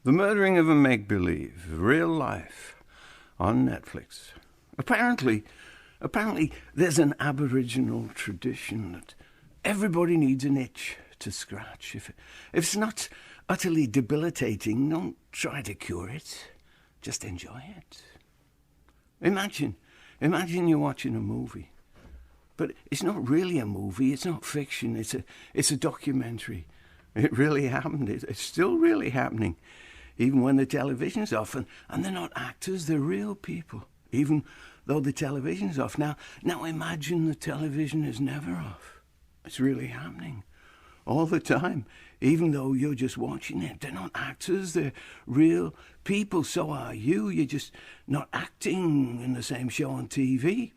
The Murdering of a Make-Believe, Real Life, on Netflix. Apparently, there's an Aboriginal tradition that everybody needs an itch to scratch. If it's not utterly debilitating, don't try to cure it. Just enjoy it. Imagine you're watching a movie. But it's not really a movie, it's not fiction, it's a documentary. It really happened. It's still really happening. Even when the television's off. And they're not actors, they're real people. Even though the television's off. Now imagine the television is never off. It's really happening. All the time. Even though you're just watching it. They're not actors, they're real people. So are you. You're just not acting in the same show on TV.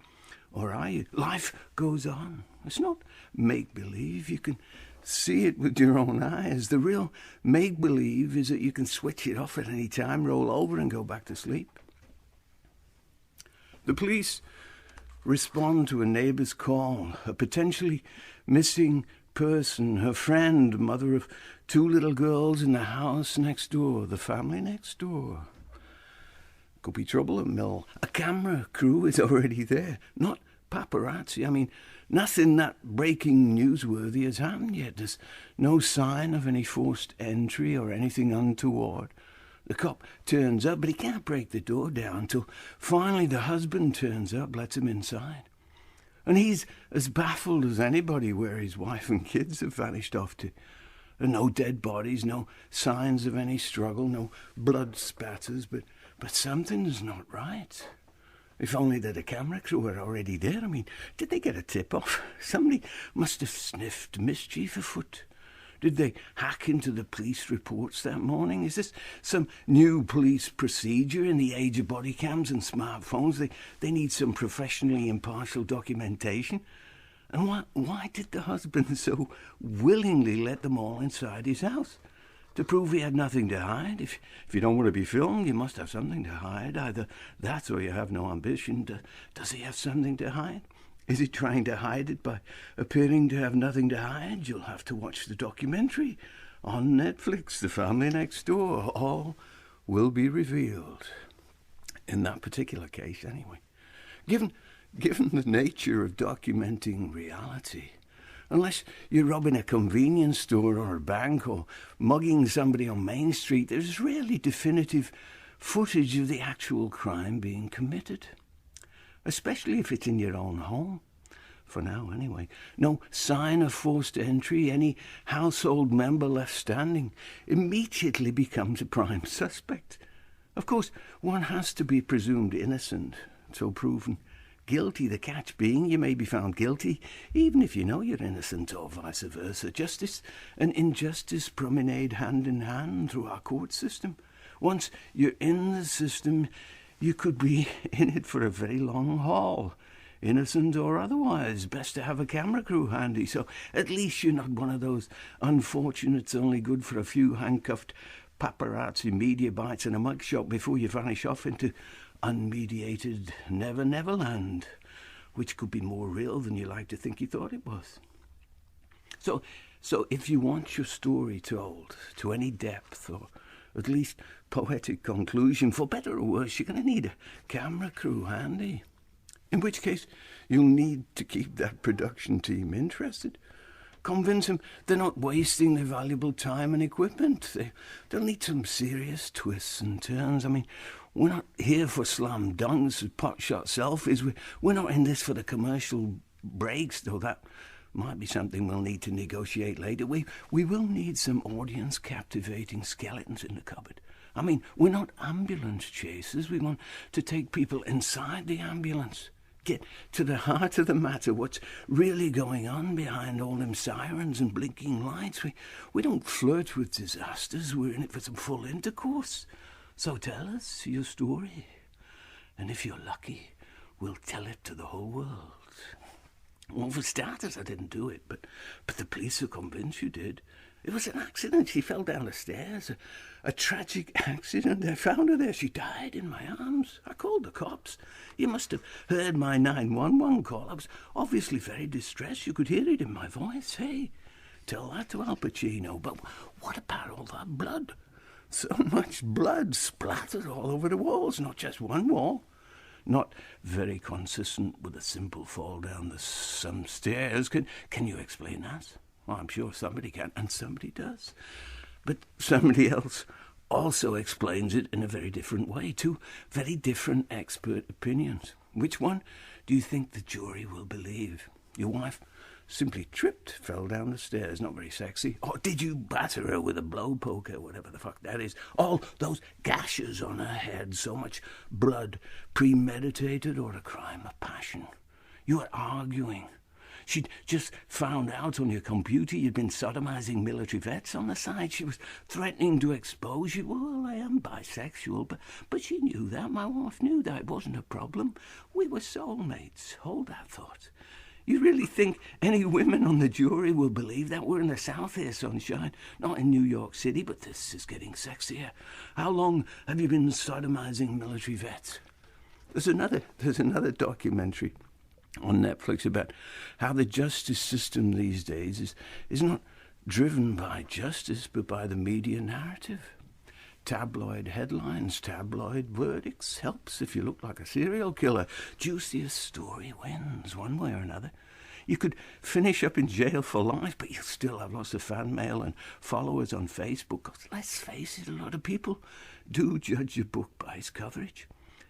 Or are you? Life goes on. It's not make-believe. You can see it with your own eyes. The real make-believe is that you can switch it off at any time, roll over and go back to sleep. The police respond to a neighbour's call, a potentially missing person, her friend, mother of 2 little girls in the house next door, the family next door. Could be trouble at mill. A camera crew is already there, not paparazzi. I mean, nothing that breaking newsworthy has happened yet. There's no sign of any forced entry or anything untoward. The cop turns up, but he can't break the door down until finally the husband turns up, lets him inside. And he's as baffled as anybody where his wife and kids have vanished off to. And no dead bodies, no signs of any struggle, no blood spatters, but something's not right. If only that a camera crew were already there. I mean, did they get a tip-off? Somebody must have sniffed mischief afoot. Did they hack into the police reports that morning? Is this some new police procedure in the age of body cams and smartphones? They need some professionally impartial documentation. And why did the husband so willingly let them all inside his house? To prove he had nothing to hide. If you don't want to be filmed, you must have something to hide. Either that or you have no ambition. Does he have something to hide? Is he trying to hide it by appearing to have nothing to hide? You'll have to watch the documentary on Netflix, The Family Next Door. All will be revealed. In that particular case, anyway. Given the nature of documenting reality, unless you're robbing a convenience store or a bank or mugging somebody on Main Street, there's rarely definitive footage of the actual crime being committed. Especially if it's in your own home. For now, anyway. No sign of forced entry, any household member left standing, immediately becomes a prime suspect. Of course, one has to be presumed innocent, so proven guilty, the catch being you may be found guilty, even if you know you're innocent, or vice versa. Justice and injustice promenade hand in hand through our court system. Once you're in the system, you could be in it for a very long haul, innocent or otherwise. Best to have a camera crew handy, so at least you're not one of those unfortunates only good for a few handcuffed paparazzi media bites and a mugshot before you vanish off into unmediated never-neverland, which could be more real than you like to think you thought it was. So if you want your story told to any depth or at least poetic conclusion, for better or worse, you're going to need a camera crew handy. In which case, you'll need to keep that production team interested. Convince them they're not wasting their valuable time and equipment. They'll need some serious twists and turns. I mean, we're not here for slam dunks, potshot selfies. We're not in this for the commercial breaks, though that might be something we'll need to negotiate later. We will need some audience-captivating skeletons in the cupboard. I mean, we're not ambulance chasers. We want to take people inside the ambulance. Get to the heart of the matter, what's really going on behind all them sirens and blinking lights. We don't flirt with disasters. We're in it for some full intercourse. So tell us your story. And if you're lucky, we'll tell it to the whole world. Well, for starters, I didn't do it, but the police are convinced you did. It was an accident. She fell down the stairs. A tragic accident. I found her there. She died in my arms. I called the cops. You must have heard my 911 call. I was obviously very distressed. You could hear it in my voice. Hey, tell that to Al Pacino. But what about all that blood? So much blood splattered all over the walls, not just one wall. Not very consistent with a simple fall down some stairs. Can you explain that? Well, I'm sure somebody can, and somebody does. But somebody else also explains it in a very different way. Two very different expert opinions. Which one do you think the jury will believe? Your wife simply tripped, fell down the stairs, not very sexy. Or did you batter her with a blow poker, whatever the fuck that is? All those gashes on her head, so much blood, premeditated or a crime of passion? You were arguing. She'd just found out on your computer you'd been sodomizing military vets on the side. She was threatening to expose you. Well, I am bisexual, but she knew that. My wife knew that. It wasn't a problem. We were soulmates. Hold that thought. You really think any women on the jury will believe that? We're in the South here, sunshine. Not in New York City, but this is getting sexier. How long have you been sodomizing military vets? There's another documentary on Netflix about how the justice system these days is not driven by justice, but by the media narrative. Tabloid headlines, tabloid verdicts. Helps if you look like a serial killer. Juiciest story wins, one way or another. You could finish up in jail for life, but you'll still have lots of fan mail and followers on Facebook. 'Cause let's face it, a lot of people do judge a book by its coverage.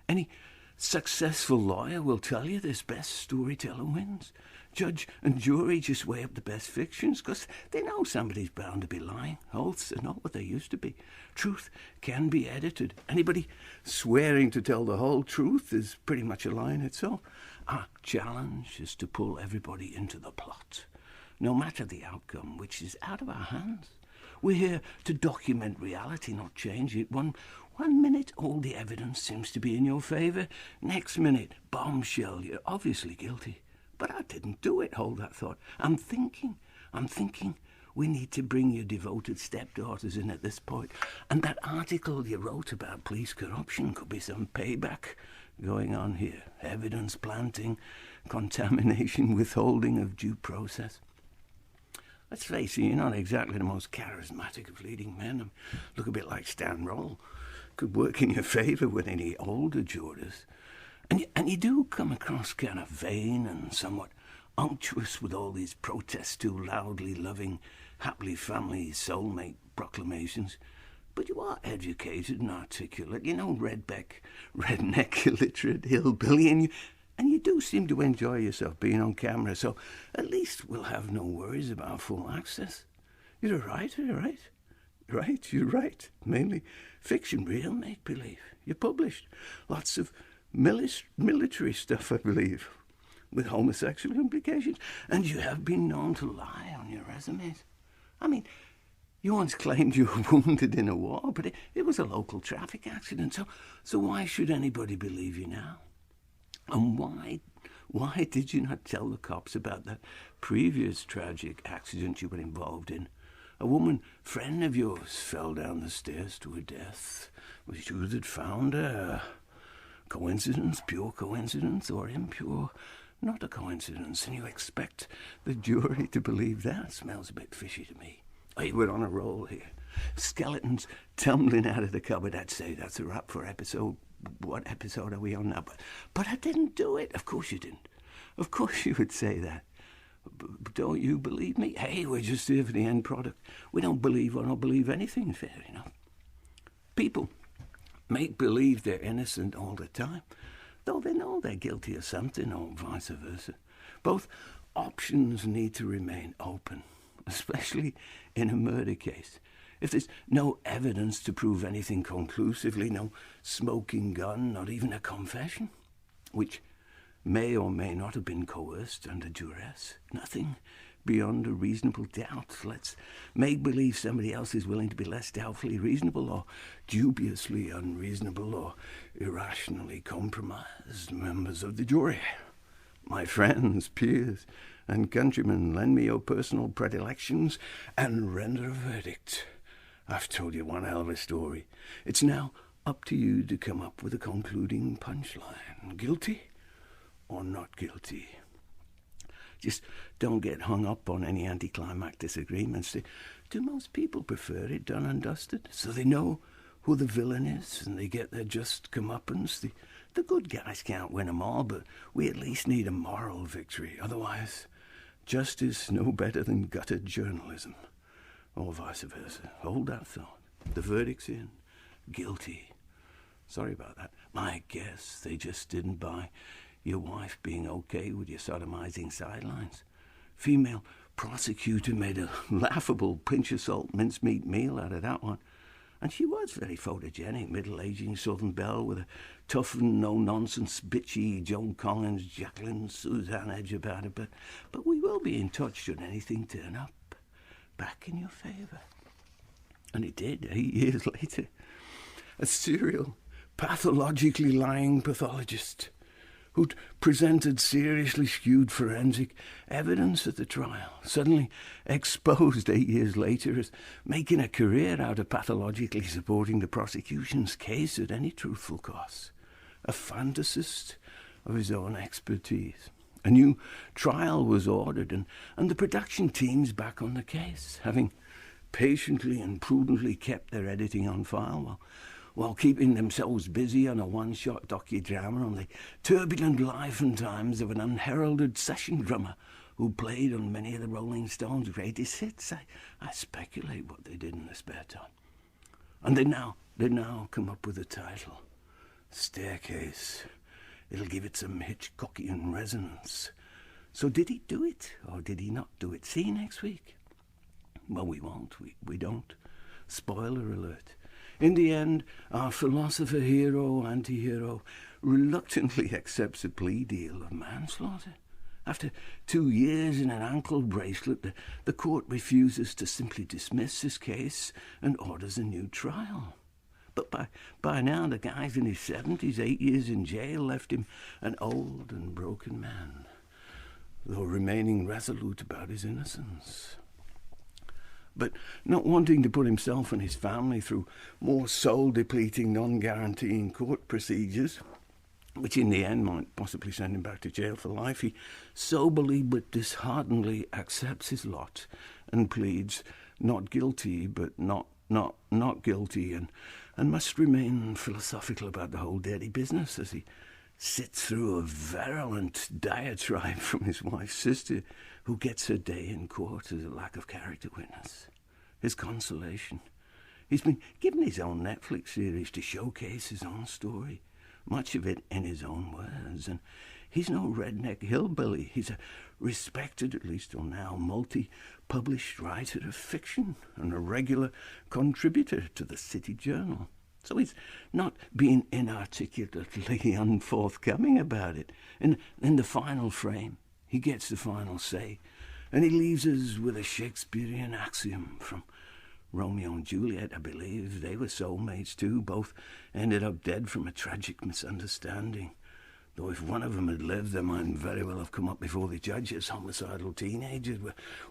Any successful lawyer will tell you this: best storyteller wins. Judge and jury just weigh up the best fictions because they know somebody's bound to be lying. Oaths are not what they used to be. Truth can be edited. Anybody swearing to tell the whole truth is pretty much a lie in itself. Our challenge is to pull everybody into the plot, no matter the outcome, which is out of our hands. We're here to document reality, not change it. One minute, all the evidence seems to be in your favour. Next minute, bombshell, you're obviously guilty. But I didn't do it. Hold that thought. I'm thinking we need to bring your devoted stepdaughters in at this point. And that article you wrote about police corruption could be some payback going on here. Evidence planting, contamination, withholding of due process. Let's face it, you're not exactly the most charismatic of leading men. Look a bit like Stan Roll. Could work in your favour with any older jurors. And you do come across kind of vain and somewhat unctuous with all these protests to loudly loving, happily family soulmate proclamations. But you are educated and articulate, you know, redneck, illiterate, hillbilly, and you do seem to enjoy yourself being on camera, so at least we'll have no worries about full access. You're a writer, right? Right, you're right. Mainly fiction, real make-believe. You're published. Lots of military stuff, I believe, with homosexual implications. And you have been known to lie on your resumes. I mean, you once claimed you were wounded in a war, but it was a local traffic accident. So why should anybody believe you now? And why did you not tell the cops about that previous tragic accident you were involved in? A woman friend of yours fell down the stairs to her death. Was you that found her? Coincidence, pure coincidence, or impure? Not a coincidence, and you expect the jury to believe that? Smells a bit fishy to me. Hey, we're on a roll here. Skeletons tumbling out of the cupboard. I'd say that's a wrap for episode. What episode are we on now? But I didn't do it. Of course you didn't. Of course you would say that. But don't you believe me? Hey, we're just here for the end product. We don't believe or don't believe anything, fair enough. People make believe they're innocent all the time, though they know they're guilty of something, or vice versa. Both options need to remain open, especially in a murder case. If there's no evidence to prove anything conclusively, no smoking gun, not even a confession, which may or may not have been coerced under duress, nothing beyond a reasonable doubt. Let's make believe somebody else is willing to be less doubtfully reasonable, or dubiously unreasonable, or irrationally compromised. Members of the jury, my friends, peers, and countrymen, lend me your personal predilections and render a verdict. I've told you one hell of a story. It's now up to you to come up with a concluding punchline. Guilty or not guilty? Just don't get hung up on any anticlimactic disagreements. Do most people prefer it done and dusted, so they know who the villain is, and they get their just comeuppance. The good guys can't win them all, but we at least need a moral victory. Otherwise, justice no better than gutted journalism. Or vice versa. Hold that thought. The verdict's in. Guilty. Sorry about that. My guess, they just didn't buy your wife being okay with your sodomizing sidelines. Female prosecutor made a laughable pinch-of-salt mincemeat meal out of that one. And she was very photogenic, middle-aging Southern belle with a tough and no-nonsense, bitchy Joan Collins, Jacqueline, Suzanne edge about it. But we will be in touch should anything turn up back in your favour. And it did, 8 years later. A serial, pathologically lying pathologist who'd presented seriously skewed forensic evidence at the trial, suddenly exposed 8 years later as making a career out of pathologically supporting the prosecution's case at any truthful cost. A fantasist of his own expertise. A new trial was ordered, and the production team's back on the case, having patiently and prudently kept their editing on file while keeping themselves busy on a one-shot docudrama on the turbulent life and times of an unheralded session drummer who played on many of the Rolling Stones' greatest hits. I speculate what they did in their spare time. And they now come up with a title, Staircase. It'll give it some Hitchcockian resonance. So did he do it, or did he not do it? See you next week. Well, we won't. We don't. Spoiler alert. In the end, our philosopher hero, anti-hero, reluctantly accepts a plea deal of manslaughter. After 2 years in an ankle bracelet, the court refuses to simply dismiss his case and orders a new trial. But by now, the guy's in his 70s, 8 years in jail, left him an old and broken man, though remaining resolute about his innocence. But not wanting to put himself and his family through more soul-depleting, non-guaranteeing court procedures, which in the end might possibly send him back to jail for life, he soberly but disheartenedly accepts his lot and pleads not guilty, but not guilty, and must remain philosophical about the whole dirty business as he sits through a virulent diatribe from his wife's sister, who gets her day in court as a lack of character witness. His consolation. He's been given his own Netflix series to showcase his own story, much of it in his own words, and he's no redneck hillbilly. He's a respected, at least till now, multi-published writer of fiction and a regular contributor to the City Journal. So he's not being inarticulately unforthcoming about it. In the final frame, he gets the final say, and he leaves us with a Shakespearean axiom from Romeo and Juliet, I believe. They were soulmates too. Both ended up dead from a tragic misunderstanding. Though if one of them had lived, they might very well have come up before the judge as homicidal teenagers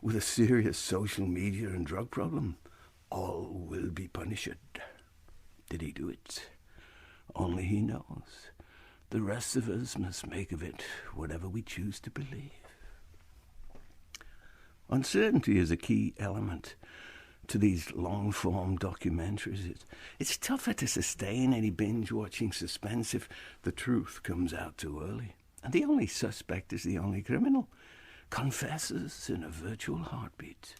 with a serious social media and drug problem. All will be punished. Did he do it? Only he knows. The rest of us must make of it whatever we choose to believe. Uncertainty is a key element to these long-form documentaries. It's tougher to sustain any binge-watching suspense if the truth comes out too early. And the only suspect is the only criminal. Confesses in a virtual heartbeat.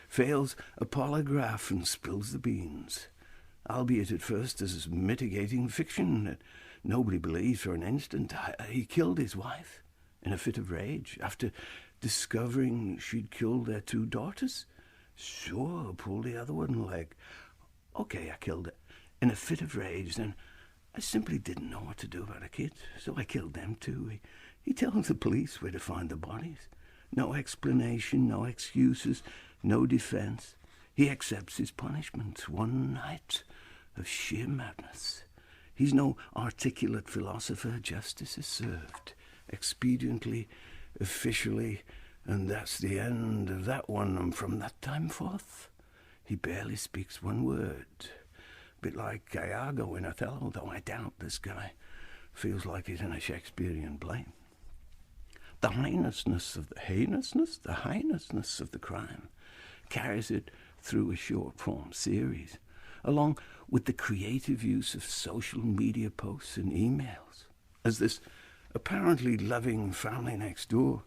Fails a polygraph and spills the beans. Albeit at first as mitigating fiction that nobody believes for an instant. He killed his wife in a fit of rage after discovering she'd killed their 2 daughters. Sure, pulled the other one leg. Okay, I killed her in a fit of rage, then I simply didn't know what to do about a kid, so I killed them too. He tells the police where to find the bodies. No explanation, no excuses, no defense. He accepts his punishment. 1 night of sheer madness. He's no articulate philosopher. Justice is served expediently, officially, and that's the end of that one. And from that time forth, he barely speaks 1 word. A bit like Iago in Othello, though I doubt this guy feels like he's in a Shakespearean play. The heinousness of the heinousness, the heinousness of the crime carries it through a short-form series. along with the creative use of social media posts and emails, as this apparently loving family next door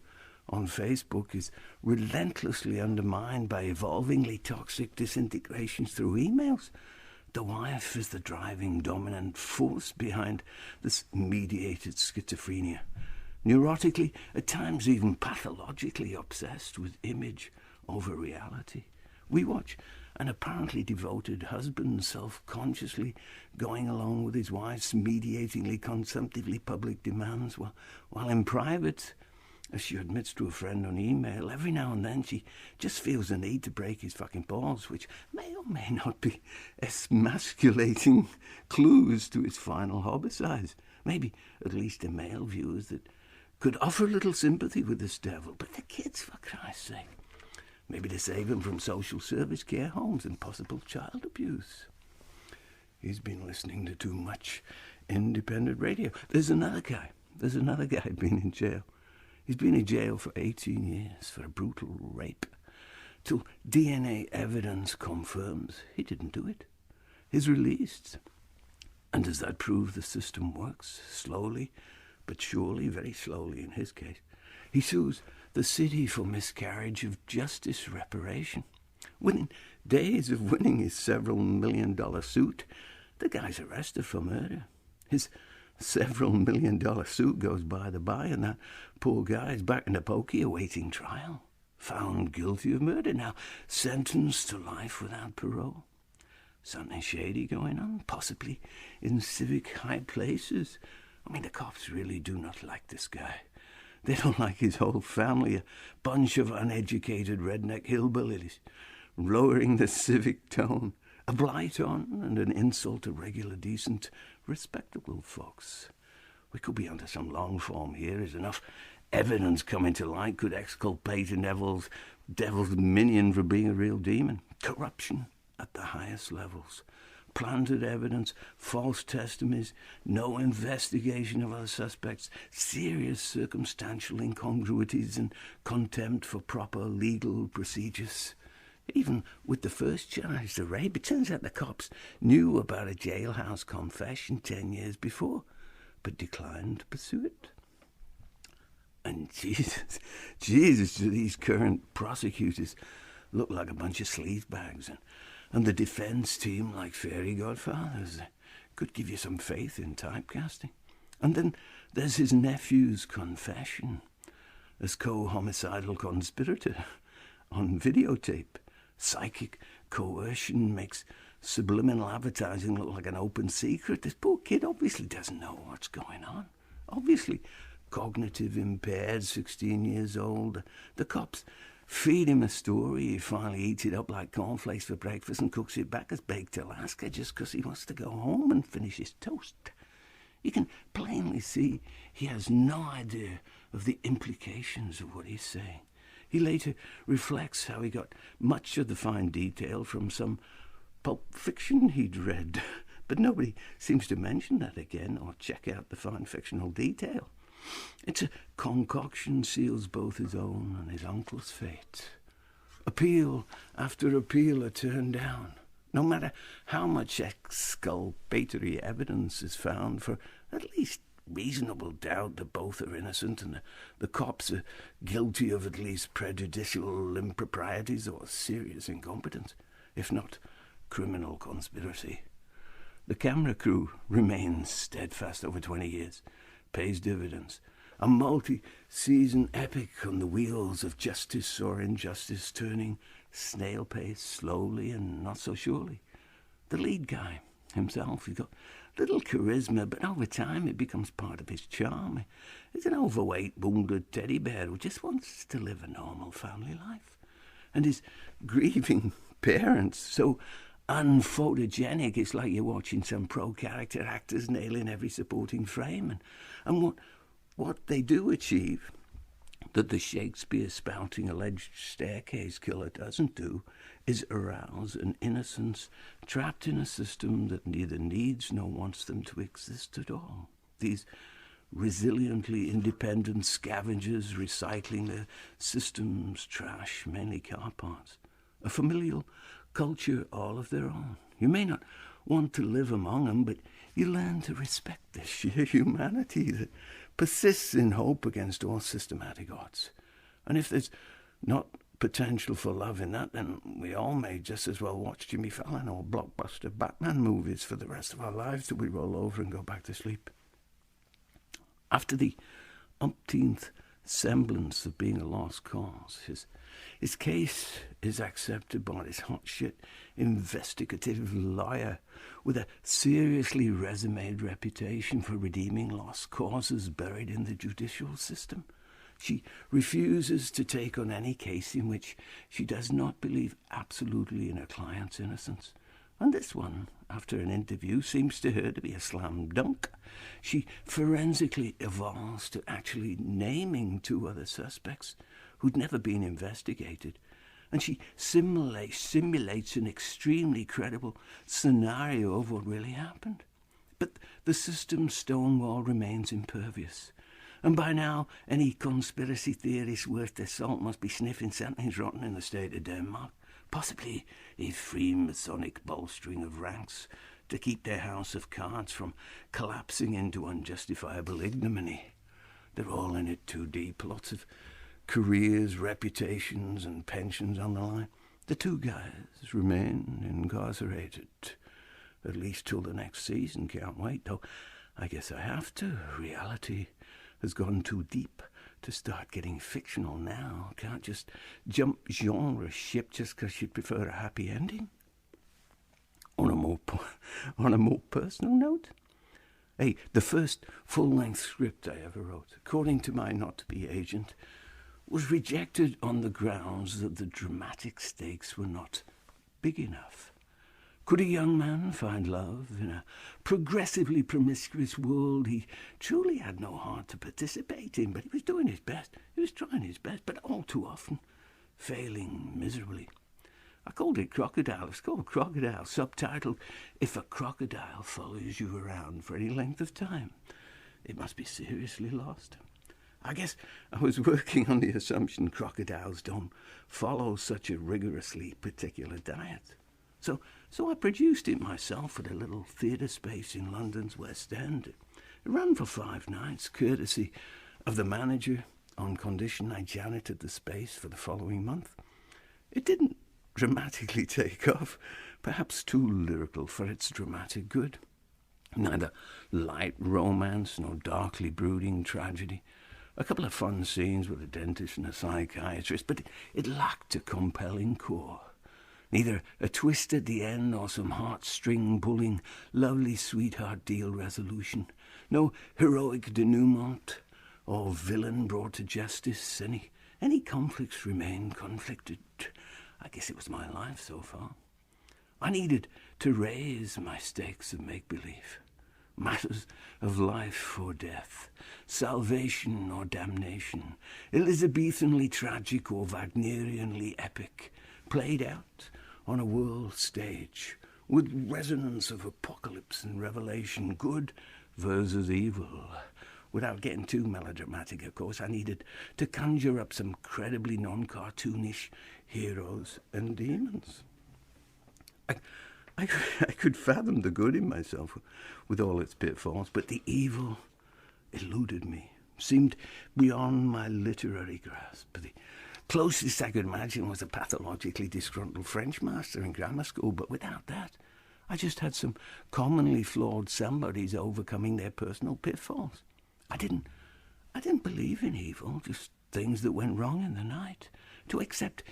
on Facebook is relentlessly undermined by evolvingly toxic disintegrations through emails. The wife is the driving dominant force behind this mediated schizophrenia, neurotically, at times even pathologically obsessed with image over reality. We watch an apparently devoted husband self-consciously going along with his wife's mediatingly, consumptively public demands, while in private, as she admits to a friend on email, every now and then she just feels the need to break his fucking balls, which may or may not be emasculating clues to his final homicides. Maybe at least to male viewers that could offer a little sympathy with this devil. But the kids, for Christ's sake. Maybe to save him from social service care homes and possible child abuse. He's been listening to too much independent radio. There's another guy been in jail. He's been in jail for 18 years for a brutal rape, till DNA evidence confirms he didn't do it. He's released. And does that prove the system works? Slowly, but surely, very slowly in his case. He sues the city for miscarriage of justice reparation. Within days of winning his several $million suit, the guy's arrested for murder. His several $million suit goes by the by, and that poor guy is back in the pokey awaiting trial. Found guilty of murder, now sentenced to life without parole. Something shady going on, possibly in civic high places. I mean, the cops really do not like this guy. They don't like his whole family, a bunch of uneducated redneck hillbillies, lowering the civic tone, a blight on and an insult to regular, decent, respectable folks. We could be onto some long form here, as enough evidence coming to light could exculpate a devil's minion for being a real demon. Corruption at the highest levels. Planted evidence, false testimonies, no investigation of other suspects, serious circumstantial incongruities and contempt for proper legal procedures. Even with the first charge, the rape, it turns out the cops knew about a jailhouse confession 10 years before, but declined to pursue it. And Jesus, do these current prosecutors look like a bunch of sleazebags, and the defence team like fairy godfathers. Could give you some faith in typecasting. And then there's his nephew's confession as co-homicidal conspirator on videotape. Psychic coercion makes subliminal advertising look like an open secret. This poor kid obviously doesn't know what's going on. Obviously cognitive impaired, 16 years old. The cops feed him a story, he finally eats it up like cornflakes for breakfast and cooks it back as baked Alaska just because he wants to go home and finish his toast. You can plainly see he has no idea of the implications of what he's saying. He later reflects how he got much of the fine detail from some pulp fiction he'd read, but nobody seems to mention that again or check out the fine fictional detail. It's a concoction seals both his own and his uncle's fate. Appeal after appeal are turned down, no matter how much exculpatory evidence is found for at least reasonable doubt that both are innocent and the cops are guilty of at least prejudicial improprieties or serious incompetence, if not criminal conspiracy. The camera crew remains steadfast over 20 years, pays dividends. A multi-season epic on the wheels of justice or injustice, turning snail pace slowly and not so surely. The lead guy himself, he's got little charisma, but over time it becomes part of his charm. He's an overweight, wounded teddy bear who just wants to live a normal family life. And his grieving parents, so unphotogenic, it's like you're watching some pro-character actors nailing every supporting frame. And what they do achieve, that the Shakespeare-spouting alleged staircase killer doesn't do, is arouse an innocence trapped in a system that neither needs nor wants them to exist at all. These resiliently independent scavengers recycling their system's trash, mainly car parts. A familial culture all of their own. You may not want to live among them, but you learn to respect the sheer humanity that persists in hope against all systematic odds. And if there's not potential for love in that, then we all may just as well watch Jimmy Fallon or blockbuster Batman movies for the rest of our lives till we roll over and go back to sleep. After the umpteenth semblance of being a lost cause, his case is accepted by this hotshit investigative lawyer with a seriously resumed reputation for redeeming lost causes buried in the judicial system. She refuses to take on any case in which she does not believe absolutely in her client's innocence. And this one, after an interview, seems to her to be a slam dunk. She forensically evolves to actually naming two other suspects who'd never been investigated. And she simulates an extremely credible scenario of what really happened. But the system's stonewall remains impervious. And by now, any conspiracy theorist worth their salt must be sniffing something's rotten in the state of Denmark. Possibly a Freemasonic bolstering of ranks to keep their house of cards from collapsing into unjustifiable ignominy. They're all in it too deep. Lots of careers, reputations, and pensions on the line. The two guys remain incarcerated, at least till the next season. Can't wait, though. I guess I have to. Reality has gone too deep to start getting fictional now. Can't just jump genre ship just because you prefer a happy ending. On a more personal note, hey, the first full-length script I ever wrote, according to my not-to-be agent, was rejected on the grounds that the dramatic stakes were not big enough. Could a young man find love in a progressively promiscuous world he truly had no heart to participate in? But he was doing his best. He was trying his best, but all too often failing miserably. I called it Crocodile. It's called Crocodile, subtitled, If a Crocodile Follows You Around for Any Length of Time, It Must Be Seriously Lost. I guess I was working on the assumption crocodiles don't follow such a rigorously particular diet. So I produced it myself at a little theatre space in London's West End. It ran for 5 nights, courtesy of the manager, on condition I janited the space for the following month. It didn't dramatically take off, perhaps too lyrical for its dramatic good. Neither light romance nor darkly brooding tragedy. A couple of fun scenes with a dentist and a psychiatrist, but it lacked a compelling core. Neither a twist at the end nor some heartstring-pulling, lovely sweetheart deal resolution. No heroic denouement or villain brought to justice. Any conflicts remain conflicted. I guess it was my life so far. I needed to raise my stakes of make-believe. Matters of life or death, salvation or damnation, Elizabethanly tragic or Wagnerianly epic, played out on a world stage with resonance of apocalypse and revelation, good versus evil. Without getting too melodramatic, of course, I needed to conjure up some credibly non-cartoonish heroes and demons. I could fathom the good in myself with all its pitfalls, but the evil eluded me, seemed beyond my literary grasp. The closest I could imagine was a pathologically disgruntled French master in grammar school, but without that, I just had some commonly flawed somebodies overcoming their personal pitfalls. I didn't believe in evil, just things that went wrong in the night. To accept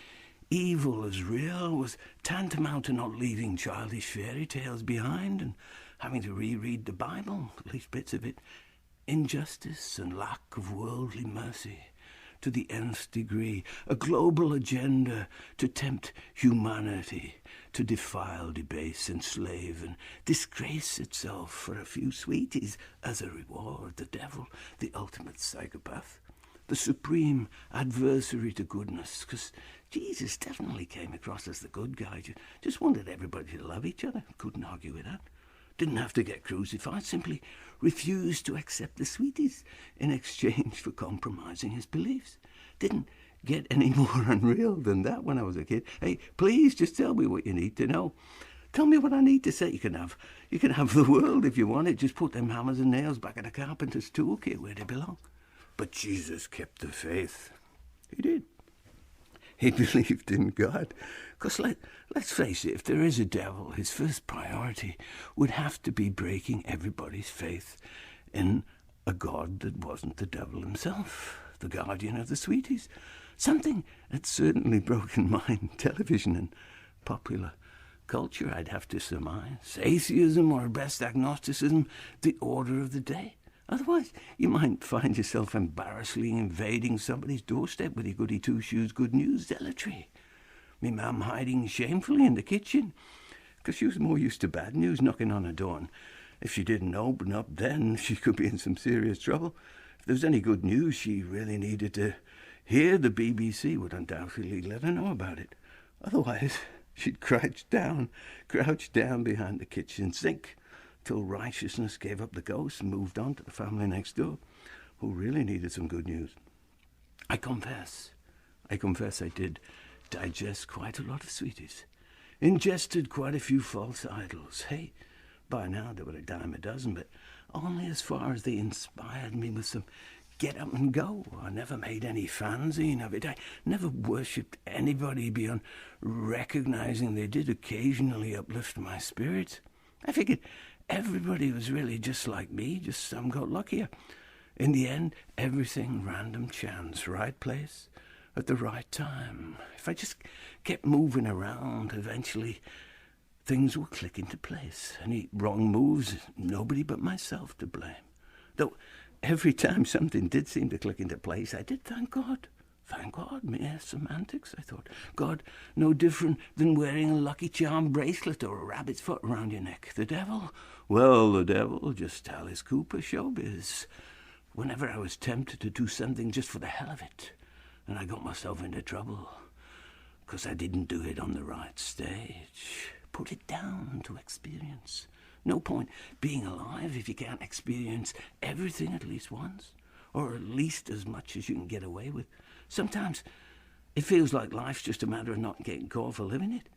evil as real was tantamount to not leaving childish fairy tales behind and having to reread the Bible, at least bits of it. Injustice and lack of worldly mercy to the nth degree, a global agenda to tempt humanity to defile, debase, enslave, and disgrace itself for a few sweeties as a reward. The devil, the ultimate psychopath, the supreme adversary to goodness, because Jesus definitely came across as the good guy. Just wanted everybody to love each other. Couldn't argue with that. Didn't have to get crucified, simply refused to accept the sweeties in exchange for compromising his beliefs. Didn't get any more unreal than that when I was a kid. Hey, please just tell me what you need to know. Tell me what I need to say. You can have the world if you want it. Just put them hammers and nails back in a carpenter's toolkit where they belong. But Jesus kept the faith. He did. He believed in God. Because let's face it, if there is a devil, his first priority would have to be breaking everybody's faith in a God that wasn't the devil himself, the guardian of the sweeties. Something that's certainly broken mine, television and popular culture, I'd have to surmise. Atheism or best agnosticism, the order of the day. Otherwise, you might find yourself embarrassingly invading somebody's doorstep with your goody two-shoes good news zealotry. Me mum hiding shamefully in the kitchen, because she was more used to bad news knocking on her door, and if she didn't open up then, she could be in some serious trouble. If there was any good news she really needed to hear, the BBC would undoubtedly let her know about it. Otherwise, she'd crouch down behind the kitchen sink, till righteousness gave up the ghost and moved on to the family next door, who really needed some good news. I confess I did digest quite a lot of sweeties, ingested quite a few false idols. Hey, by now they were a dime a dozen, but only as far as they inspired me with some get up and go. I never made any fanzine of it. I never worshipped anybody beyond recognizing they did occasionally uplift my spirits. I figured everybody was really just like me, just some got luckier. In the end, everything random chance, right place at the right time. If I just kept moving around, eventually things would click into place. Any wrong moves, nobody but myself to blame. Though every time something did seem to click into place, I did thank God. Thank God, mere semantics, I thought. God, no different than wearing a Lucky Charm bracelet or a rabbit's foot around your neck. The devil? Well, the devil, just Alice Cooper showbiz. Whenever I was tempted to do something just for the hell of it, and I got myself into trouble, because I didn't do it on the right stage. Put it down to experience. No point being alive if you can't experience everything at least once, or at least as much as you can get away with. Sometimes it feels like life's just a matter of not getting caught for living it.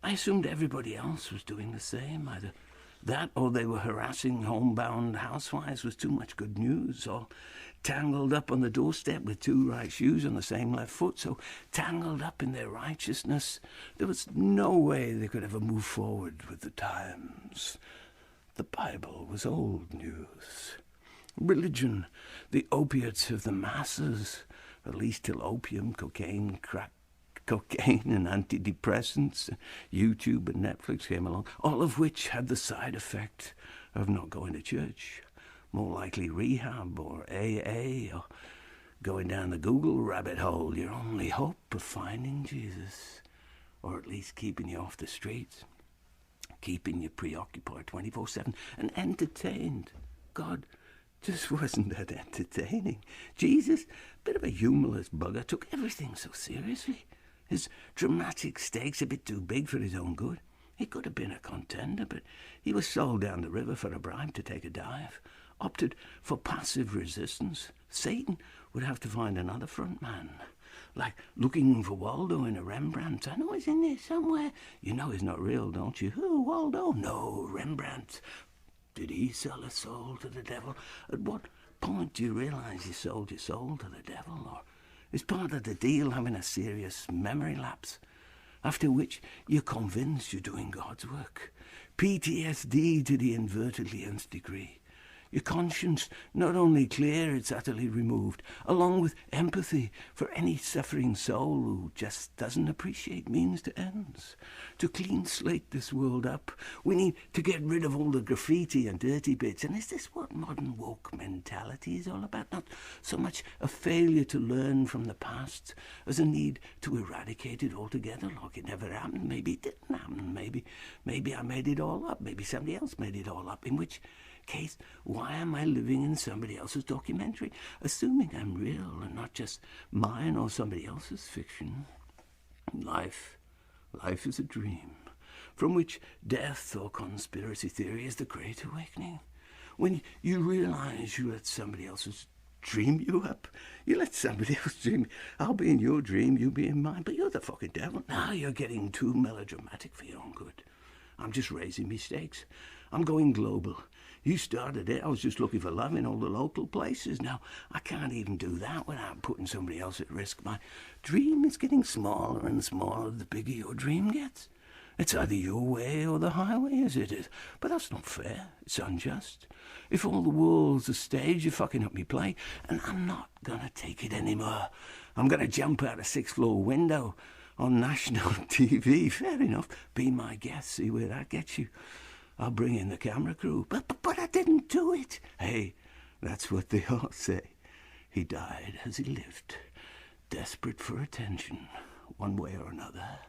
I assumed everybody else was doing the same. Either that or they were harassing homebound housewives with too much good news, or tangled up on the doorstep with two right shoes on the same left foot, so tangled up in their righteousness, there was no way they could ever move forward with the times. The Bible was old news. Religion, the opiates of the masses, at least till opium, cocaine, crack cocaine and antidepressants, YouTube and Netflix came along, all of which had the side effect of not going to church. More likely rehab or AA or going down the Google rabbit hole, your only hope of finding Jesus, or at least keeping you off the streets, keeping you preoccupied 24/7 and entertained. God just wasn't that entertaining. Jesus, bit of a humorless bugger, took everything so seriously. His dramatic stakes a bit too big for his own good. He could have been a contender, but he was sold down the river for a bribe to take a dive, opted for passive resistance. Satan would have to find another front man, like looking for Waldo in a Rembrandt. I know he's in there somewhere. You know he's not real, don't you? Who, Waldo? No, Rembrandt. Did he sell his soul to the devil? At what point do you realize you sold your soul to the devil? Or is part of the deal having a serious memory lapse, after which you're convinced you're doing God's work? PTSD to the invertedly nth degree. Your conscience not only clear, it's utterly removed, along with empathy for any suffering soul who just doesn't appreciate means to ends. To clean slate this world up, we need to get rid of all the graffiti and dirty bits. And is this what modern woke mentality is all about? Not so much a failure to learn from the past as a need to eradicate it altogether, like it never happened. Maybe it didn't happen. Maybe I made it all up. Maybe somebody else made it all up. In which case, why am I living in somebody else's documentary, assuming I'm real and not just mine or somebody else's fiction? Life is a dream, from which death or conspiracy theory is the great awakening. When you realize you let somebody else's dream you up, you let somebody else dream. I'll be in your dream, you be in mine, but you're the fucking devil. Now you're getting too melodramatic for your own good. I'm just raising me stakes. I'm going global. You started it. I was just looking for love in all the local places. Now, I can't even do that without putting somebody else at risk. My dream is getting smaller and smaller the bigger your dream gets. It's either your way or the highway, as it is. But that's not fair. It's unjust. If all the world's a stage, you're fucking up me play. And I'm not going to take it anymore. I'm going to jump out a sixth-floor window on national TV. Fair enough. Be my guest. See where that gets you. I'll bring in the camera crew. But I didn't do it. Hey, that's what they all say. He died as he lived. Desperate for attention, one way or another.